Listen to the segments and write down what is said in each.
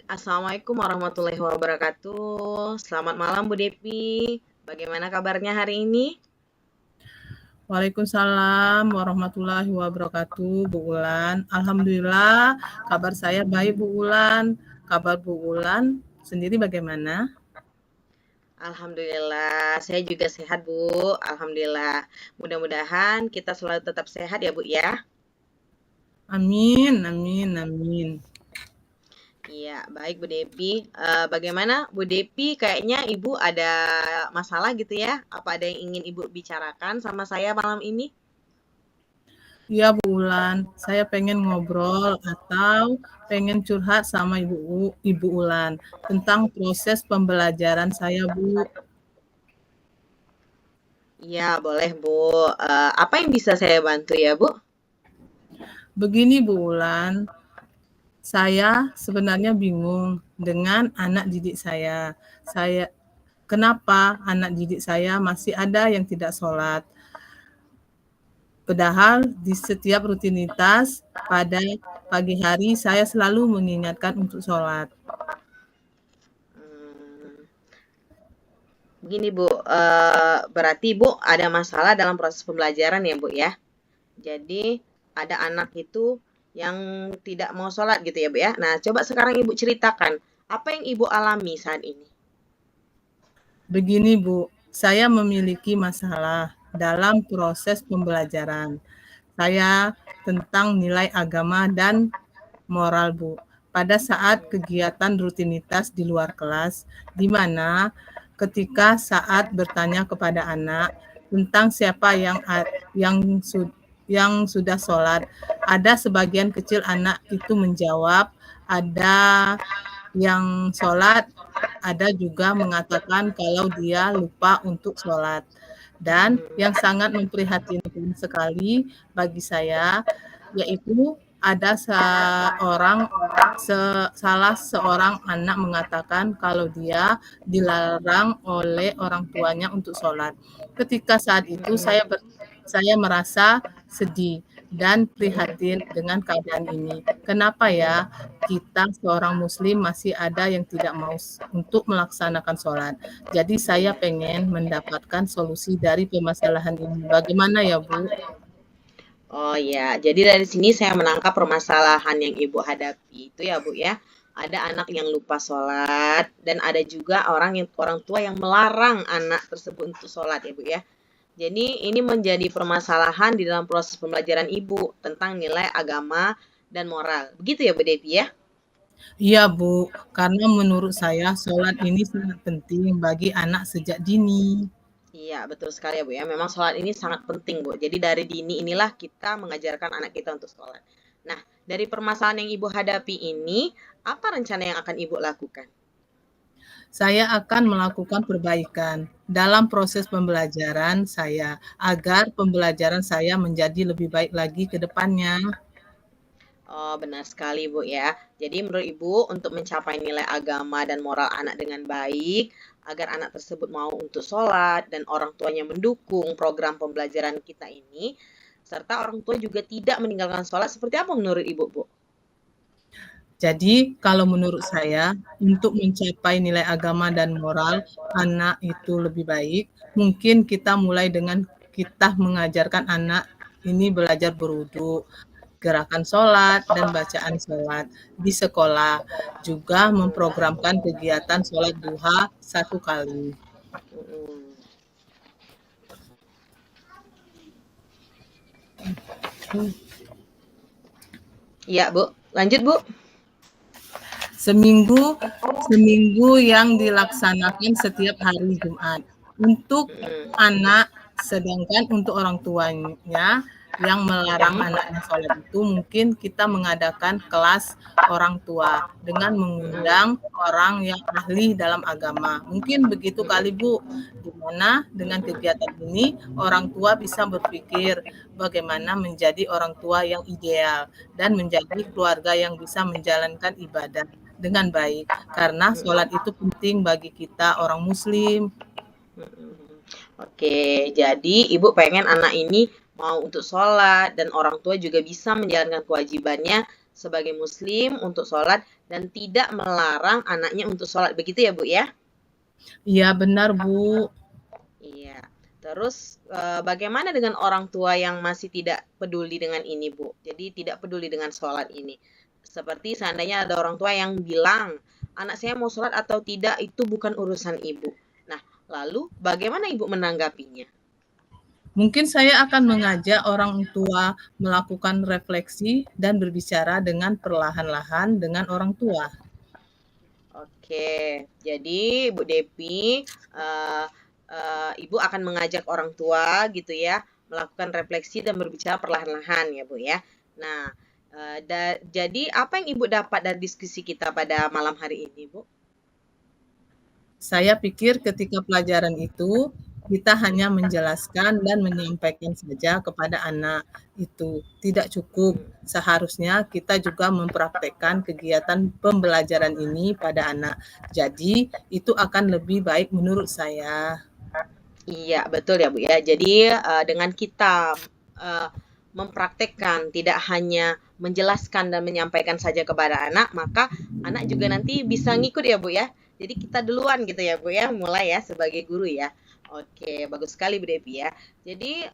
Assalamualaikum warahmatullahi wabarakatuh. Selamat malam Bu Depi. Bagaimana kabarnya hari ini? Waalaikumsalam warahmatullahi wabarakatuh, Bu Ulan. Alhamdulillah, kabar saya baik, Bu Ulan. Kabar Bu Ulan sendiri bagaimana? Alhamdulillah, saya juga sehat Bu. Alhamdulillah. Mudah-mudahan kita selalu tetap sehat ya Bu ya. Amin, amin, amin. Iya, baik Bu Depi. Bagaimana Bu Depi? Kayaknya Ibu ada masalah gitu ya? Apa ada yang ingin Ibu bicarakan sama saya malam ini? Iya, Bu Ulan. Saya pengen ngobrol atau pengen curhat sama Ibu Ulan tentang proses pembelajaran saya, Bu. Iya, boleh Bu. Apa yang bisa saya bantu ya Bu? Begini, Bu Ulan. Saya sebenarnya bingung dengan anak didik saya. Kenapa anak didik saya masih ada yang tidak sholat? Padahal di setiap rutinitas pada pagi hari saya selalu mengingatkan untuk sholat. Hmm, Begini Bu, berarti Ibu ada masalah dalam proses pembelajaran ya Bu ya? Jadi ada anak itu yang tidak mau sholat gitu ya Bu ya? Nah coba sekarang Ibu ceritakan, apa yang Ibu alami saat ini? Begini Bu, saya memiliki masalah dalam proses pembelajaran. Saya tentang nilai agama dan moral Bu. Pada saat kegiatan rutinitas di luar kelas, di mana ketika saat bertanya kepada anak tentang siapa yang yang sudah sholat, ada sebagian kecil anak itu menjawab, ada yang sholat, ada juga mengatakan kalau dia lupa untuk sholat. Dan yang sangat memprihatinkan sekali bagi saya, yaitu ada salah seorang anak mengatakan kalau dia dilarang oleh orang tuanya untuk sholat. Ketika saat itu saya merasa sedih dan prihatin dengan keadaan ini. Kenapa ya kita seorang muslim masih ada yang tidak mau untuk melaksanakan sholat. Jadi saya pengen mendapatkan solusi dari permasalahan ini. Bagaimana ya Bu? Oh ya, jadi dari sini saya menangkap permasalahan yang Ibu hadapi itu ya Bu ya. Ada anak yang lupa sholat dan ada juga orang tua yang melarang anak tersebut untuk sholat ya Bu ya. Jadi ini menjadi permasalahan di dalam proses pembelajaran Ibu tentang nilai agama dan moral. Begitu ya Bu Devi ya? Iya Bu, karena menurut saya sholat ini sangat penting bagi anak sejak dini. Iya, betul sekali ya Bu ya. Memang sholat ini sangat penting Bu. Jadi dari dini inilah kita mengajarkan anak kita untuk sholat. Nah, dari permasalahan yang Ibu hadapi ini, apa rencana yang akan Ibu lakukan? Saya akan melakukan perbaikan dalam proses pembelajaran saya agar pembelajaran saya menjadi lebih baik lagi ke depannya. Oh, benar sekali Bu ya. Jadi menurut Ibu untuk mencapai nilai agama dan moral anak dengan baik, agar anak tersebut mau untuk sholat dan orang tuanya mendukung program pembelajaran kita ini, serta orang tua juga tidak meninggalkan sholat, seperti apa menurut Ibu Bu? Jadi kalau menurut saya untuk mencapai nilai agama dan moral anak itu lebih baik, mungkin kita mulai dengan kita mengajarkan anak ini belajar berwudu, gerakan sholat dan bacaan sholat di sekolah, juga memprogramkan kegiatan sholat duha 1 kali. Mm-mm. Iya Bu, lanjut Bu. Seminggu seminggu yang dilaksanakan setiap hari Jumat untuk Mm-mm. anak, sedangkan untuk orang tuanya yang melarang anaknya sholat itu mungkin kita mengadakan kelas orang tua dengan mengundang Mm-mm. orang yang ahli dalam agama. Mungkin begitu kali Bu, di mana dengan kegiatan ini orang tua bisa berpikir bagaimana menjadi orang tua yang ideal dan menjadi keluarga yang bisa menjalankan ibadah dengan baik, karena sholat itu penting bagi kita orang muslim. Mm-mm. Oke, jadi Ibu pengen anak ini mau untuk sholat dan orang tua juga bisa menjalankan kewajibannya sebagai muslim untuk sholat dan tidak melarang anaknya untuk sholat. Begitu ya, Bu ya? Iya benar Bu. Iya. Terus bagaimana dengan orang tua yang masih tidak peduli dengan ini, Bu? Jadi tidak peduli dengan sholat ini. Seperti seandainya ada orang tua yang bilang, anak saya mau sholat atau tidak itu bukan urusan ibu. Nah, lalu bagaimana ibu menanggapinya? Mungkin saya akan mengajak orang tua melakukan refleksi dan berbicara dengan perlahan-lahan dengan orang tua. Oke, jadi Bu Depi, eh, Ibu akan mengajak orang tua gitu ya, melakukan refleksi dan berbicara perlahan-lahan ya Bu ya. Nah, jadi apa yang Ibu dapat dari diskusi kita pada malam hari ini Bu? Saya pikir ketika pelajaran itu kita hanya menjelaskan dan menyampaikan saja kepada anak itu tidak cukup. Seharusnya kita juga mempraktekkan kegiatan pembelajaran ini pada anak. Jadi itu akan lebih baik menurut saya. Iya, betul ya Bu ya. Jadi dengan kita eh, mempraktekkan, tidak hanya menjelaskan dan menyampaikan saja kepada anak, maka anak juga nanti bisa ngikut ya Bu ya. Jadi kita duluan gitu ya Bu ya, mulai ya sebagai guru ya. Oke, bagus sekali Bu Devi ya. Jadi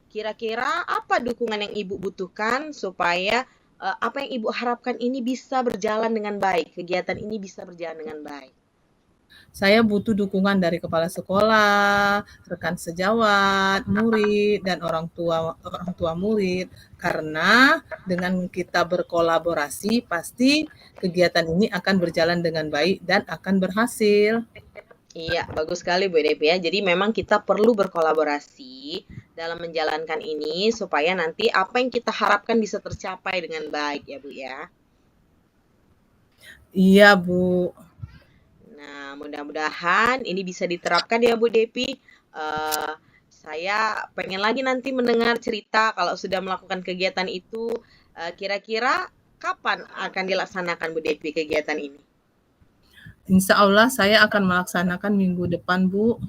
kira-kira apa dukungan yang Ibu butuhkan supaya apa yang Ibu harapkan ini bisa berjalan dengan baik, kegiatan ini bisa berjalan dengan baik. Saya butuh dukungan dari kepala sekolah, rekan sejawat, murid, dan orang tua murid. Karena dengan kita berkolaborasi, pasti kegiatan ini akan berjalan dengan baik dan akan berhasil. Iya, bagus sekali Bu Devi ya. Jadi memang kita perlu berkolaborasi dalam menjalankan ini supaya nanti apa yang kita harapkan bisa tercapai dengan baik ya Bu ya. Iya, Bu. Nah, mudah-mudahan ini bisa diterapkan ya Bu Devi. Saya pengen lagi nanti mendengar cerita kalau sudah melakukan kegiatan itu. Kira-kira kapan akan dilaksanakan Bu Devi kegiatan ini? Insya Allah saya akan melaksanakan minggu depan, Bu.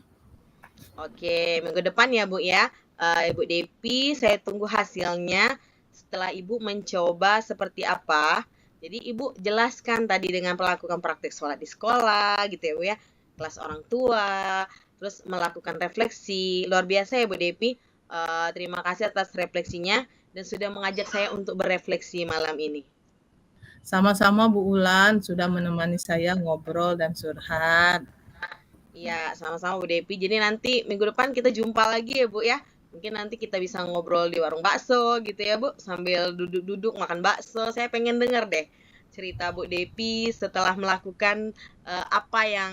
Oke, minggu depan ya Bu ya. Ibu Depi, saya tunggu hasilnya setelah Ibu mencoba seperti apa. Jadi Ibu jelaskan tadi dengan melakukan praktik sholat di sekolah gitu ya Bu ya. Kelas orang tua, terus melakukan refleksi. Luar biasa ya Bu Depi. Terima kasih atas refleksinya dan sudah mengajak saya untuk berefleksi malam ini. Sama-sama Bu Ulan sudah menemani saya ngobrol dan curhat. Iya, sama-sama Bu Depi. Jadi nanti minggu depan kita jumpa lagi ya Bu ya. Mungkin nanti kita bisa ngobrol di warung bakso gitu ya Bu, sambil duduk-duduk makan bakso. Saya pengen denger deh cerita Bu Depi setelah melakukan apa yang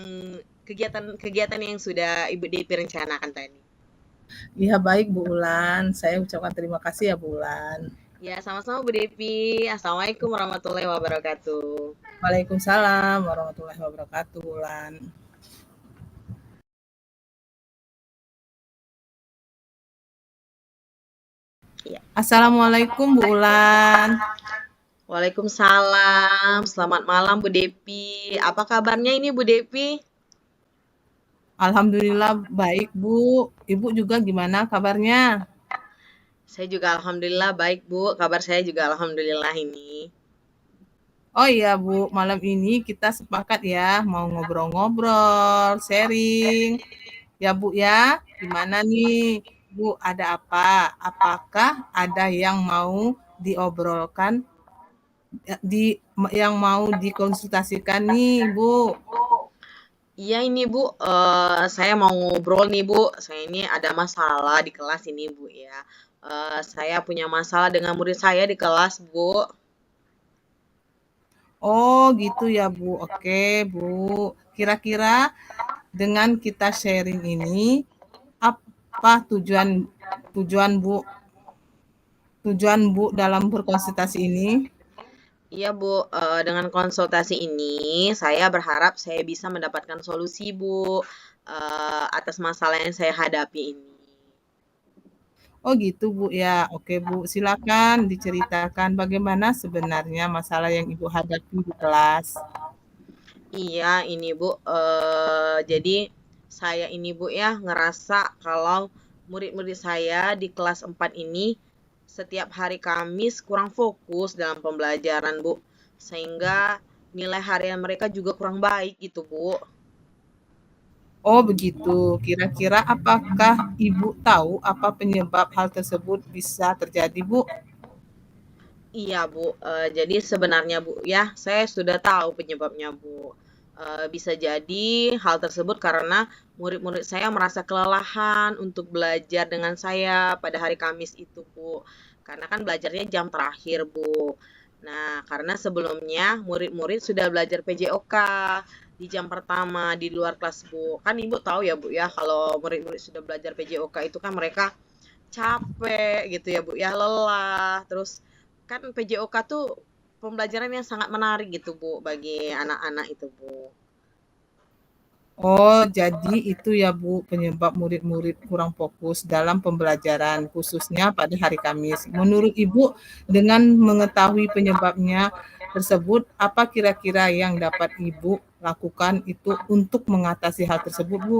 kegiatan-kegiatan yang sudah Ibu Depi rencanakan tadi. Iya baik Bu Ulan, saya ucapkan terima kasih ya Bu Ulan. Ya, sama-sama Bu Depi. Assalamualaikum warahmatullahi wabarakatuh. Waalaikumsalam warahmatullahi wabarakatuh, Ulan. Ya. Assalamualaikum Bu Ulan. Waalaikumsalam. Selamat malam Bu Depi. Apa kabarnya ini Bu Depi? Alhamdulillah baik Bu. Ibu juga gimana kabarnya? Saya juga alhamdulillah baik, Bu. Kabar saya juga alhamdulillah ini. Oh iya Bu, malam ini kita sepakat ya mau ngobrol-ngobrol, sharing. Ya Bu ya, gimana nih Bu, ada apa? Apakah ada yang mau diobrolkan, yang mau dikonsultasikan nih Bu? Iya ini, Bu. Saya mau ngobrol nih, Bu. Saya ini ada masalah di kelas ini, Bu ya. Saya punya masalah dengan murid saya di kelas, Bu. Oh gitu ya Bu. Oke Bu. Kira-kira dengan kita sharing ini apa tujuan Bu dalam berkonsultasi ini? Iya, Bu. Dengan konsultasi ini, saya berharap saya bisa mendapatkan solusi, Bu, atas masalah yang saya hadapi ini. Oh gitu Bu ya. Oke Bu, silakan diceritakan bagaimana sebenarnya masalah yang Ibu hadapi di kelas. Iya, ini Bu. Jadi saya ini Bu ya ngerasa kalau murid-murid saya di kelas 4 ini setiap hari Kamis kurang fokus dalam pembelajaran, Bu. Sehingga nilai harian mereka juga kurang baik gitu, Bu. Oh begitu. Kira-kira apakah Ibu tahu apa penyebab hal tersebut bisa terjadi, Bu? Iya, Bu. Jadi sebenarnya, Bu, ya, saya sudah tahu penyebabnya, Bu. Bisa jadi hal tersebut karena murid-murid saya merasa kelelahan untuk belajar dengan saya pada hari Kamis itu, Bu. Karena kan belajarnya jam terakhir, Bu. Nah, karena sebelumnya murid-murid sudah belajar PJOK di jam pertama di luar kelas, Bu. Kan Ibu tahu ya, Bu, ya, kalau murid-murid sudah belajar PJOK itu kan mereka capek gitu ya, Bu, ya, lelah. Terus kan PJOK tuh pembelajaran yang sangat menarik gitu, Bu, bagi anak-anak itu, Bu. Oh, jadi itu ya Bu penyebab murid-murid kurang fokus dalam pembelajaran, khususnya pada hari Kamis. Menurut Ibu, dengan mengetahui penyebabnya tersebut, apa kira-kira yang dapat Ibu lakukan itu untuk mengatasi hal tersebut, Bu?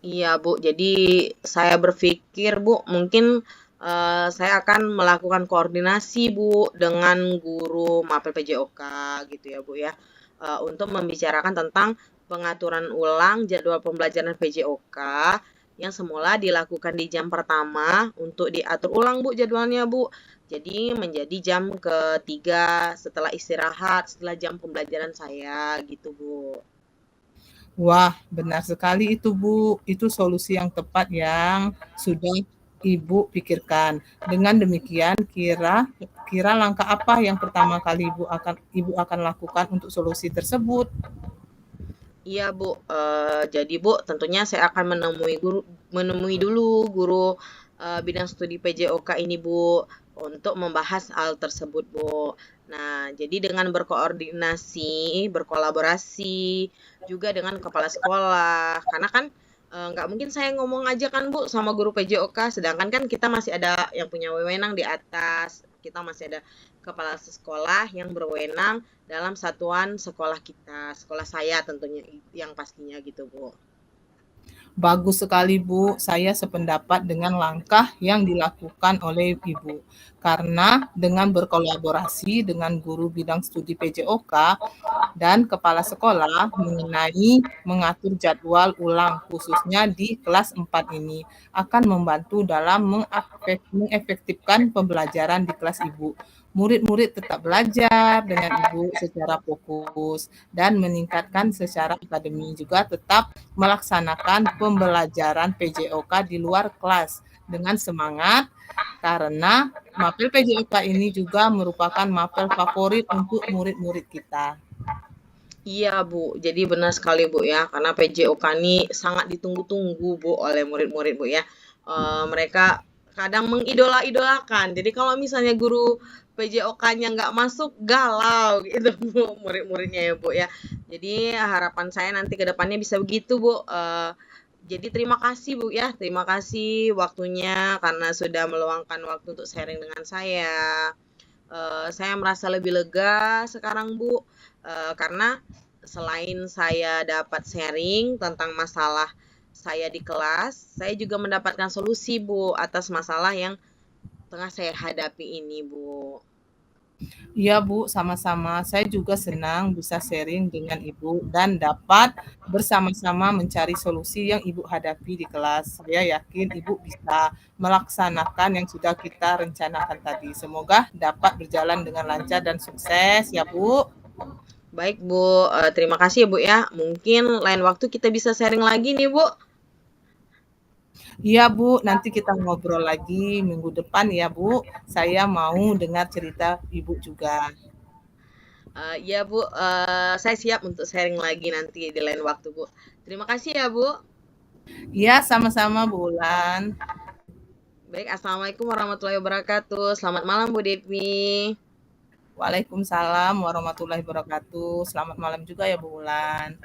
Iya, Bu. Jadi saya berpikir, Bu, mungkin saya akan melakukan koordinasi, Bu, dengan guru mapel PJOK gitu ya, Bu ya. Untuk membicarakan tentang pengaturan ulang jadwal pembelajaran PJOK yang semula dilakukan di jam pertama untuk diatur ulang, Bu, jadwalnya, Bu. Jadi menjadi jam ketiga setelah istirahat, setelah jam pembelajaran saya gitu, Bu. Wah, benar sekali itu, Bu. Itu solusi yang tepat yang sudah Ibu pikirkan. Dengan demikian, kira kira langkah apa yang pertama kali Ibu akan lakukan untuk solusi tersebut? Iya, Bu. Jadi, Bu, tentunya saya akan menemui dulu guru bidang studi PJOK ini, Bu, untuk membahas hal tersebut, Bu. Nah, jadi dengan berkoordinasi, berkolaborasi juga dengan kepala sekolah, karena kan nggak mungkin saya ngomong aja kan, Bu, sama guru PJOK, sedangkan kan kita masih ada yang punya wewenang di atas, kita masih ada kepala sekolah yang berwenang dalam satuan sekolah kita, sekolah saya tentunya yang pastinya gitu, Bu. Bagus sekali, Bu. Saya sependapat dengan langkah yang dilakukan oleh Ibu. Karena dengan berkolaborasi dengan guru bidang studi PJOK dan kepala sekolah mengenai mengatur jadwal ulang khususnya di kelas 4 ini akan membantu dalam mengefektifkan pembelajaran di kelas Ibu. Murid-murid tetap belajar dengan Ibu secara fokus dan meningkatkan secara akademi juga tetap melaksanakan pembelajaran PJOK di luar kelas dengan semangat karena mapel PJOK ini juga merupakan mapel favorit untuk murid-murid kita. Iya, Bu. Jadi benar sekali, Bu ya, karena PJOK ini sangat ditunggu-tunggu, Bu, oleh murid-murid, Bu ya. Mereka kadang mengidola-idolakan. Jadi kalau misalnya guru PJOK-nya nggak masuk, galau gitu, Bu, murid-muridnya ya, Bu ya. Jadi harapan saya nanti ke depannya bisa begitu, Bu. Jadi terima kasih, Bu ya. Terima kasih waktunya karena sudah meluangkan waktu untuk sharing dengan saya. Saya merasa lebih lega sekarang, Bu, karena selain saya dapat sharing tentang masalah saya di kelas, saya juga mendapatkan solusi, Bu, atas masalah yang tengah saya hadapi ini, Bu. Iya Bu, sama-sama. Saya juga senang bisa sharing dengan Ibu dan dapat bersama-sama mencari solusi yang Ibu hadapi di kelas. Saya yakin Ibu bisa melaksanakan yang sudah kita rencanakan tadi. Semoga dapat berjalan dengan lancar dan sukses ya Bu. Baik, Bu. Terima kasih ya, Bu ya. Mungkin lain waktu kita bisa sharing lagi nih, Bu. Iya Bu, nanti kita ngobrol lagi minggu depan ya Bu. Saya mau dengar cerita Ibu juga. Iya, Bu. Saya siap untuk sharing lagi nanti di lain waktu, Bu. Terima kasih ya, Bu. Iya, sama-sama Bu Ulan. Baik, Assalamualaikum warahmatullahi wabarakatuh. Selamat malam, Bu Devi. Waalaikumsalam warahmatullahi wabarakatuh. Selamat malam juga ya Bu Ulan.